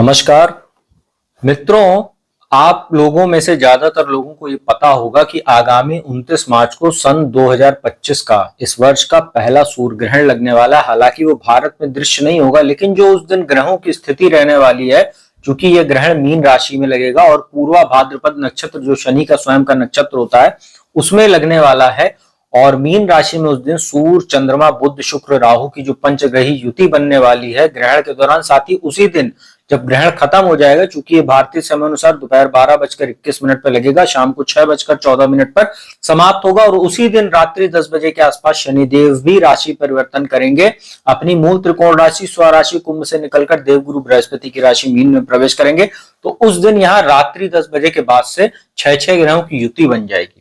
नमस्कार मित्रों, आप लोगों में से ज्यादातर लोगों को ये पता होगा कि आगामी 29 मार्च को सन 2025 का इस वर्ष का पहला सूर्य ग्रहण लगने वाला है। हालांकि वो भारत में दृश्य नहीं होगा, लेकिन जो उस दिन ग्रहों की स्थिति रहने वाली है, क्योंकि ये ग्रहण मीन राशि में लगेगा और पूर्वा भाद्रपद नक्षत्र जो शनि का स्वयं का नक्षत्र होता है उसमें लगने वाला है। और मीन राशि में उस दिन सूर्य, चंद्रमा, बुध, शुक्र, राहु की जो पंचग्रही युति बनने वाली है ग्रहण के दौरान, साथ ही उसी दिन जब ग्रहण खत्म हो जाएगा, चूंकि ये भारतीय समय अनुसार दोपहर 12:21 पर लगेगा, शाम को 6:14 पर समाप्त होगा और उसी दिन रात्रि 10 बजे के आसपास शनिदेव भी राशि परिवर्तन करेंगे। अपनी मूल त्रिकोण राशि स्वराशि कुंभ से निकलकर देवगुरु बृहस्पति की राशि मीन में प्रवेश करेंगे। तो उस दिन यहाँ रात्रि 10 बजे के बाद से 6 ग्रहों की युति बन जाएगी।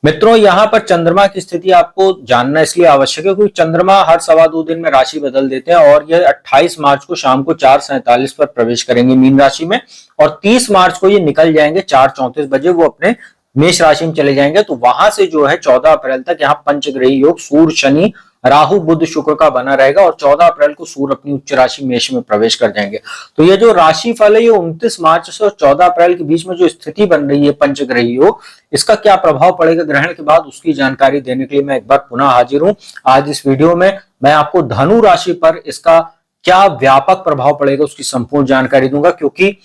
मित्रों, यहाँ पर चंद्रमा की स्थिति आपको जानना इसलिए आवश्यक है क्योंकि चंद्रमा हर 2.25 दिन में राशि बदल देते हैं और यह 28 मार्च को शाम को 4:47 पर प्रवेश करेंगे मीन राशि में और 30 मार्च को ये निकल जाएंगे 4:34 बजे, वो अपने मेष राशि में चले जाएंगे। तो वहां से जो है 14 अप्रैल तक यहाँ पंचग्रही योग सूर्य, शनि, राहु, बुध, शुक्र का बना रहेगा और 14 अप्रैल को सूर्य अपनी उच्च राशि मेष में प्रवेश कर जाएंगे। तो ये जो राशि फल है ये 29 मार्च से 14 अप्रैल के बीच में जो स्थिति बन रही है पंचग्रही योग, इसका क्या प्रभाव पड़ेगा ग्रहण के बाद, उसकी जानकारी देने के लिए मैं एक बार पुनः हाजिर हूं। आज इस वीडियो में मैं आपको धनु राशि पर इसका क्या व्यापक प्रभाव पड़ेगा उसकी संपूर्ण जानकारी दूंगा, क्योंकि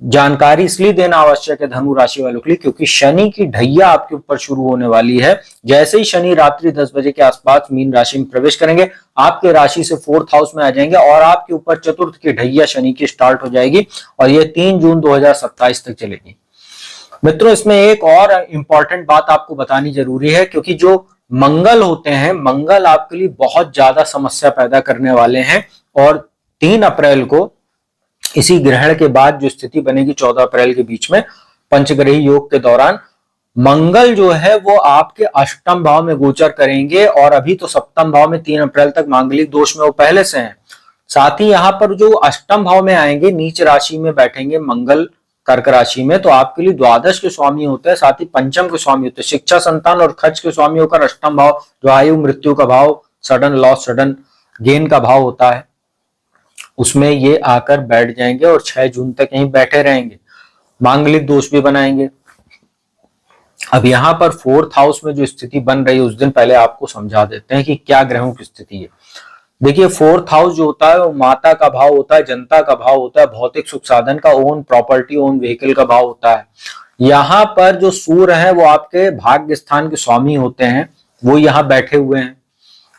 जानकारी इसलिए देना आवश्यक है धनु राशि वालों के लिए क्योंकि शनि की ढैया आपके ऊपर शुरू होने वाली है। जैसे ही शनि रात्रि 10 बजे के आसपास मीन राशि में प्रवेश करेंगे, आपके राशि से 4th हाउस में आ जाएंगे और आपके ऊपर चतुर्थ की ढैया शनि की स्टार्ट हो जाएगी और ये 3 जून 2027 तक चलेगी। मित्रों, इसमें एक और इंपॉर्टेंट बात आपको बतानी जरूरी है क्योंकि जो मंगल होते हैं, मंगल आपके लिए बहुत ज्यादा समस्या पैदा करने वाले हैं और 3 अप्रैल को इसी ग्रहण के बाद जो स्थिति बनेगी 14 अप्रैल के बीच में पंचग्रही योग के दौरान, मंगल जो है वो आपके अष्टम भाव में गोचर करेंगे और अभी तो सप्तम भाव में 3 अप्रैल तक मांगलिक दोष में वो पहले से हैं। साथ ही यहाँ पर जो अष्टम भाव में आएंगे, नीच राशि में बैठेंगे मंगल कर्क राशि में, तो आपके लिए द्वादश के स्वामी होते हैं, साथ ही पंचम के स्वामी होते हैं, शिक्षा, संतान और खर्च के स्वामी होकर अष्टम भाव जो आयु मृत्यु का भाव, सडन लॉस, सडन गेन का भाव होता है, उसमें ये आकर बैठ जाएंगे और 6 जून तक यहीं बैठे रहेंगे, मांगलिक दोष भी बनाएंगे। अब यहाँ पर 4th हाउस में जो स्थिति बन रही है उस दिन पहले आपको समझा देते हैं कि क्या ग्रहों की स्थिति है। देखिए, 4th हाउस जो होता है वो माता का भाव होता है, जनता का भाव होता है, भौतिक सुख साधन का, ओन प्रॉपर्टी, ओन व्हीकल का भाव होता है। यहाँ पर जो सूर्य है वो आपके भाग्य स्थान के स्वामी होते हैं, वो यहाँ बैठे हुए हैं।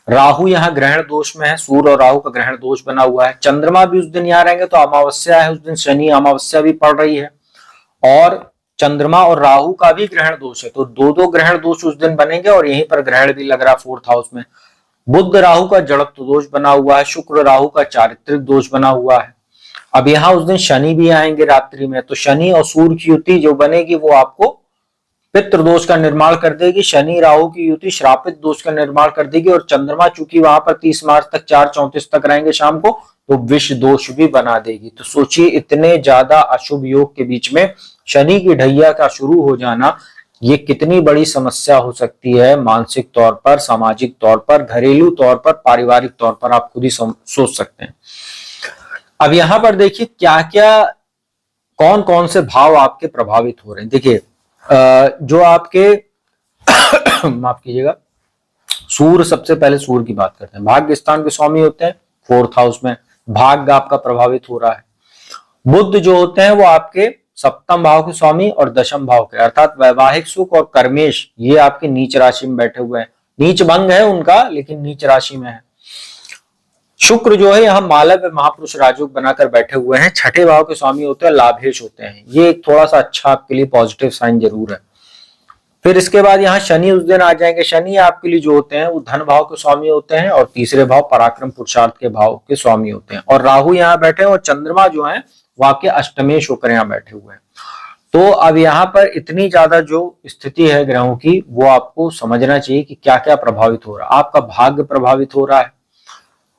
राहु यहाँ ग्रहण दोष में है, सूर्य और राहु का ग्रहण दोष बना हुआ है। चंद्रमा भी उस दिन यहाँ रहेंगे, तो अमावस्या है उस दिन, शनि अमावस्या भी पड़ रही है और चंद्रमा और राहु का भी ग्रहण दोष है, तो 2 ग्रहण दोष उस दिन बनेंगे और यहीं पर ग्रहण भी लग रहा है 4th हाउस में। बुध राहु का जड़त्व दोष बना हुआ है, शुक्र राहु का चारित्रिक दोष बना हुआ है। अब यहाँ उस दिन शनि भी आएंगे रात्रि में, तो शनि और सूर्य की युति जो बनेगी वो आपको पितृ दोष का निर्माण कर देगी, शनि राहु की युति श्रापित दोष का निर्माण कर देगी और चंद्रमा चूंकि वहां पर 30 मार्च तक 4:34 तक रहेंगे शाम को, तो विष दोष भी बना देगी। तो सोचिए, इतने ज्यादा अशुभ योग के बीच में शनि की ढैया का शुरू हो जाना, ये कितनी बड़ी समस्या हो सकती है, मानसिक तौर पर, सामाजिक तौर पर, घरेलू तौर पर, पारिवारिक तौर पर, आप खुद ही सोच सकते हैं। अब यहाँ पर देखिए क्या क्या, कौन कौन से भाव आपके प्रभावित हो रहे हैं। देखिए, जो आपके माफ कीजिएगा, सूर्य, सबसे पहले सूर्य की बात करते हैं, भाग्य स्थान के स्वामी होते हैं 4th हाउस में, भाग्य आपका प्रभावित हो रहा है। बुध जो होते हैं वो आपके सप्तम भाव के स्वामी और दशम भाव के, अर्थात वैवाहिक सुख और कर्मेश, ये आपके नीच राशि में बैठे हुए हैं। नीच भंग है उनका, लेकिन नीच राशि में है। शुक्र जो है यहाँ मालव्य महापुरुष राजयोग बनाकर बैठे हुए हैं, 6ठे भाव के स्वामी होते हैं, लाभेश होते हैं। ये एक थोड़ा सा अच्छा आपके लिए पॉजिटिव साइन जरूर है। फिर इसके बाद यहाँ शनि उस दिन आ जाएंगे। शनि आपके लिए जो होते हैं वो धन भाव के स्वामी होते हैं और तीसरे भाव पराक्रम पुरुषार्थ के भाव के स्वामी होते हैं। और राहु यहाँ बैठे हैं और चंद्रमा जो है वो आपके अष्टमेश होकर यहाँ बैठे हुए हैं। तो अब यहाँ पर इतनी ज्यादा जो स्थिति है ग्रहों की, वो आपको समझना चाहिए कि क्या क्या प्रभावित हो रहा है। आपका भाग्य प्रभावित हो रहा है,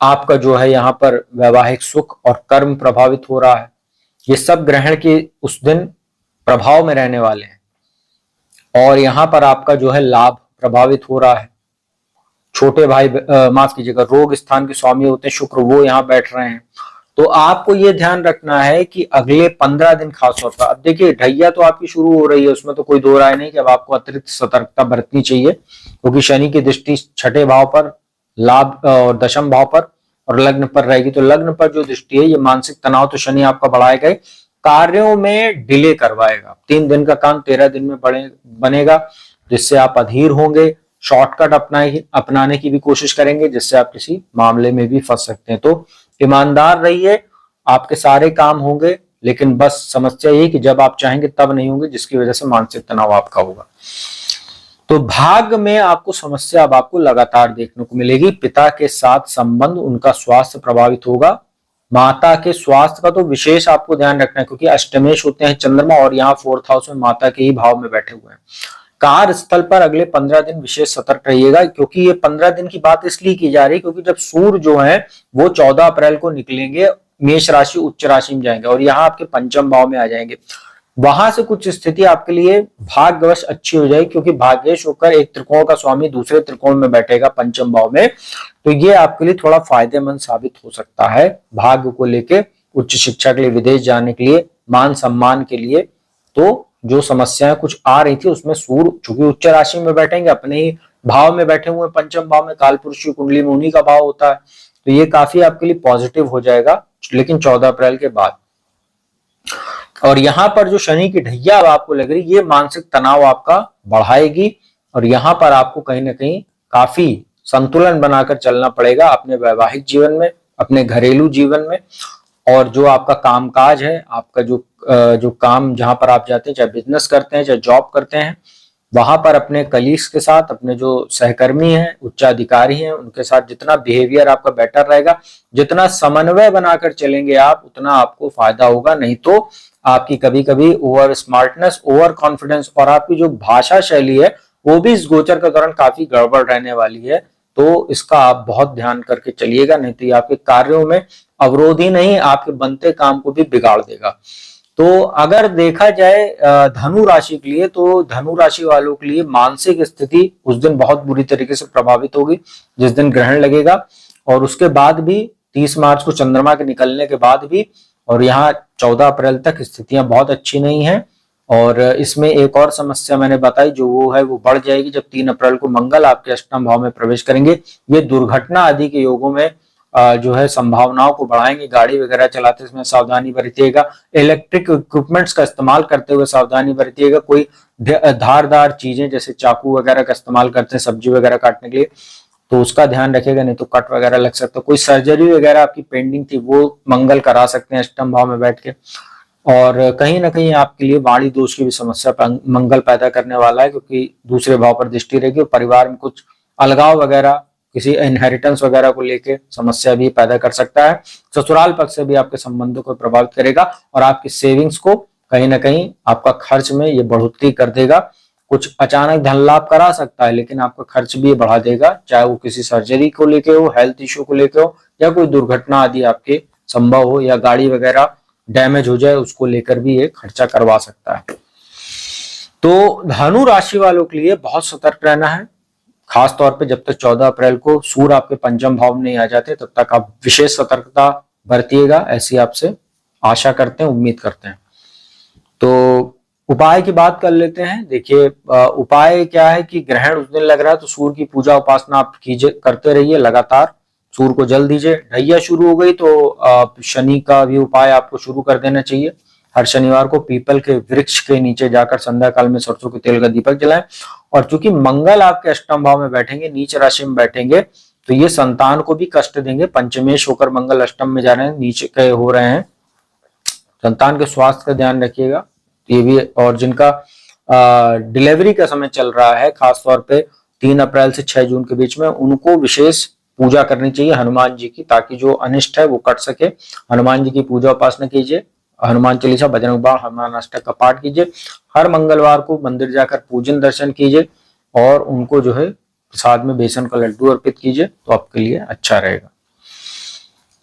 आपका जो है यहाँ पर वैवाहिक सुख और कर्म प्रभावित हो रहा है। ये सब ग्रहण के उस दिन प्रभाव में रहने वाले हैं और यहाँ पर आपका जो है लाभ प्रभावित हो रहा है। छोटे भाई, माफ कीजिएगा, रोग स्थान के स्वामी होते हैं शुक्र, वो यहाँ बैठ रहे हैं। तो आपको ये ध्यान रखना है कि अगले 15 दिन खासतौर पर, अब देखिए ढैया तो आपकी शुरू हो रही है, उसमें तो कोई दो राय नहीं कि अब आपको अतिरिक्त सतर्कता बरतनी चाहिए, क्योंकि शनि की दृष्टि छठे भाव पर, लाभ और दशम भाव पर और लग्न पर रहेगी। तो लग्न पर जो दृष्टि है ये मानसिक तनाव तो शनि आपका बढ़ाएगा, कार्यों में डिले करवाएगा। 3 दिन का काम 13 दिन में बनेगा, जिससे आप अधीर होंगे, शॉर्टकट अपनाने की भी कोशिश करेंगे, जिससे आप किसी मामले में भी फंस सकते हैं। तो ईमानदार रहिए, आपके सारे काम होंगे, लेकिन बस समस्या ये कि जब आप चाहेंगे तब नहीं होंगे, जिसकी वजह से मानसिक तनाव आपका होगा। तो भाग्य में आपको समस्या अब आपको लगातार देखने को मिलेगी। पिता के साथ संबंध, उनका स्वास्थ्य प्रभावित होगा। माता के स्वास्थ्य का तो विशेष आपको ध्यान रखना है, क्योंकि अष्टमेश होते हैं चंद्रमा और यहाँ 4th हाउस में माता के ही भाव में बैठे हुए हैं। कार्यस्थल पर अगले 15 दिन विशेष सतर्क रहिएगा, क्योंकि ये 15 दिन की बात इसलिए की जा रही है क्योंकि जब सूर्य जो है वो 14 अप्रैल को निकलेंगे, मेष राशि उच्च राशि में जाएंगे और यहाँ आपके पंचम भाव में आ जाएंगे। वहां से कुछ स्थिति आपके लिए भाग्यवश अच्छी हो जाएगी, क्योंकि भाग्येश होकर एक त्रिकोण का स्वामी दूसरे त्रिकोण में बैठेगा पंचम भाव में। तो ये आपके लिए थोड़ा फायदेमंद साबित हो सकता है, भाग्य को लेके, उच्च शिक्षा के लिए, विदेश जाने के लिए, मान सम्मान के लिए। तो जो समस्याएं कुछ आ रही थी उसमें सूर्य चूंकि उच्च राशि में बैठेंगे, अपने ही भाव में बैठे हुए पंचम भाव में, कालपुरुष की कुंडली में उन्हीं का भाव होता है, तो ये काफी आपके लिए पॉजिटिव हो जाएगा, लेकिन 14 अप्रैल के बाद। और यहाँ पर जो शनि की ढैया आपको लग रही, ये मानसिक तनाव आपका बढ़ाएगी और यहाँ पर आपको कहीं ना कहीं काफी संतुलन बनाकर चलना पड़ेगा अपने वैवाहिक जीवन में, अपने घरेलू जीवन में, और जो आपका कामकाज है, आपका जो काम जहां पर आप जाते हैं, चाहे बिजनेस करते हैं चाहे जॉब करते हैं, वहां पर अपने कलीग्स के साथ, अपने जो सहकर्मी हैं, उच्चाधिकारी हैं, उनके साथ जितना बिहेवियर आपका बेटर रहेगा, जितना समन्वय बनाकर चलेंगे आप, उतना आपको फायदा होगा। नहीं तो आपकी कभी कभी ओवर स्मार्टनेस, ओवर कॉन्फिडेंस और आपकी जो भाषा शैली है वो भी इस गोचर के दौरान काफी गड़बड़ रहने वाली है। तो इसका आप बहुत ध्यान करके चलिएगा, नहीं तो ये आपके कार्यों में अवरोध ही नहीं, आपके बनते काम को भी बिगाड़ देगा। तो अगर देखा जाए धनु राशि के लिए, तो धनु राशि वालों के लिए मानसिक स्थिति उस दिन बहुत बुरी तरीके से प्रभावित होगी जिस दिन ग्रहण लगेगा, और उसके बाद भी 30 मार्च को चंद्रमा के निकलने के बाद भी, और यहाँ 14 अप्रैल तक स्थितियां बहुत अच्छी नहीं है। और इसमें एक और समस्या मैंने बताई जो वो है वो बढ़ जाएगी जब 3 अप्रैल को मंगल आपके अष्टम भाव में प्रवेश करेंगे। ये दुर्घटना आदि के योगों में जो है संभावनाओं को बढ़ाएंगे। गाड़ी वगैरह चलाते समय सावधानी बरतिएगा, इलेक्ट्रिक इक्विपमेंट्स का इस्तेमाल करते हुए सावधानी बरतिएगा। कोई धारदार चीजें जैसे चाकू वगैरह का इस्तेमाल करते हैं सब्जी वगैरह काटने के लिए, तो उसका ध्यान रखिएगा, नहीं तो कट वगैरह लग सकता है। कोई सर्जरी वगैरह आपकी पेंडिंग थी वो मंगल करा सकते हैं अष्टम भाव में बैठ के। और कहीं ना कहीं आपके लिए वाणी दोष की भी समस्या मंगल पैदा करने वाला है, क्योंकि दूसरे भाव पर दृष्टि रहेगी और परिवार में कुछ अलगाव वगैरह, किसी इनहेरिटेंस वगैरह को लेके समस्या भी पैदा कर सकता है। ससुराल पक्ष से भी आपके संबंधों को प्रभावित करेगा और आपकी सेविंग्स को कहीं ना कहीं आपका खर्च में ये बढ़ोतरी कर देगा। कुछ अचानक धन लाभ करा सकता है, लेकिन आपका खर्च भी बढ़ा देगा, चाहे वो किसी सर्जरी को लेके हो, हेल्थ इश्यू को लेके हो, या कोई दुर्घटना आदि आपके संभव हो, या गाड़ी वगैरह डैमेज हो जाए उसको लेकर भी ये खर्चा करवा सकता है। तो धनु राशि वालों के लिए बहुत सतर्क रहना है, खास तौर पे जब तक 14 अप्रैल को सूर्य आपके पंचम भाव में नहीं आ जाते तब तक आप विशेष सतर्कता बरतिएगा, ऐसी आपसे आशा करते हैं, उम्मीद करते हैं। तो उपाय की बात कर लेते हैं। देखिए उपाय क्या है कि ग्रहण उस दिन लग रहा है तो सूर्य की पूजा उपासना आप कीजिए, करते रहिए लगातार, सूर्य को जल दीजिए। ढैया शुरू हो गई तो शनि का भी उपाय आपको शुरू कर देना चाहिए। हर शनिवार को पीपल के वृक्ष के नीचे जाकर संध्या काल में सरसों के तेल का दीपक जलाएं। और चूंकि मंगल आपके अष्टम भाव में बैठेंगे, नीच राशि में बैठेंगे, तो ये संतान को भी कष्ट देंगे। पंचमेश होकर मंगल अष्टम में जा रहे हैं, नीचे के हो रहे हैं, संतान के स्वास्थ्य का ध्यान रखिएगा ये भी। और जिनका डिलीवरी का समय चल रहा है, खासतौर पे 3 अप्रैल से 6 जून के बीच में, उनको विशेष पूजा करनी चाहिए हनुमान जी की, ताकि जो अनिष्ट है वो कट सके। हनुमान जी की पूजा उपासना कीजिए, हनुमान चालीसा, बजरंग बाण, हनुमान अष्टक का पाठ कीजिए। हर मंगलवार को मंदिर जाकर पूजन दर्शन कीजिए और उनको जो है प्रसाद में बेसन का लड्डू अर्पित कीजिए, तो आपके लिए अच्छा रहेगा।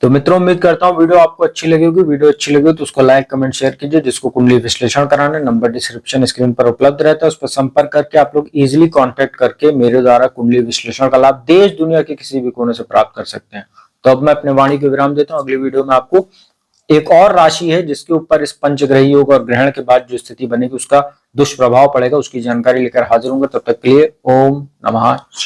तो मित्रों उम्मीद करता हूँ वीडियो आपको अच्छी लगी होगी। वीडियो अच्छी लगी हो तो उसको लाइक कमेंट शेयर कीजिए। जिसको कुंडली विश्लेषण कराना है, नंबर डिस्क्रिप्शन स्क्रीन पर उपलब्ध रहता है, उस पर संपर्क करके आप लोग इजीली कांटेक्ट करके मेरे द्वारा कुंडली विश्लेषण का लाभ देश दुनिया के किसी भी कोने से प्राप्त कर सकते हैं। तो अब मैं अपने वाणी को विराम देता हूँ, अगली वीडियो में आपको एक और राशि है जिसके ऊपर इस पंचग्रही योग और ग्रहण के बाद जो स्थिति बनेगी उसका दुष्प्रभाव पड़ेगा, उसकी जानकारी लेकर हाजिर होंगे। तब तक के लिए ओम नमः शिवाय।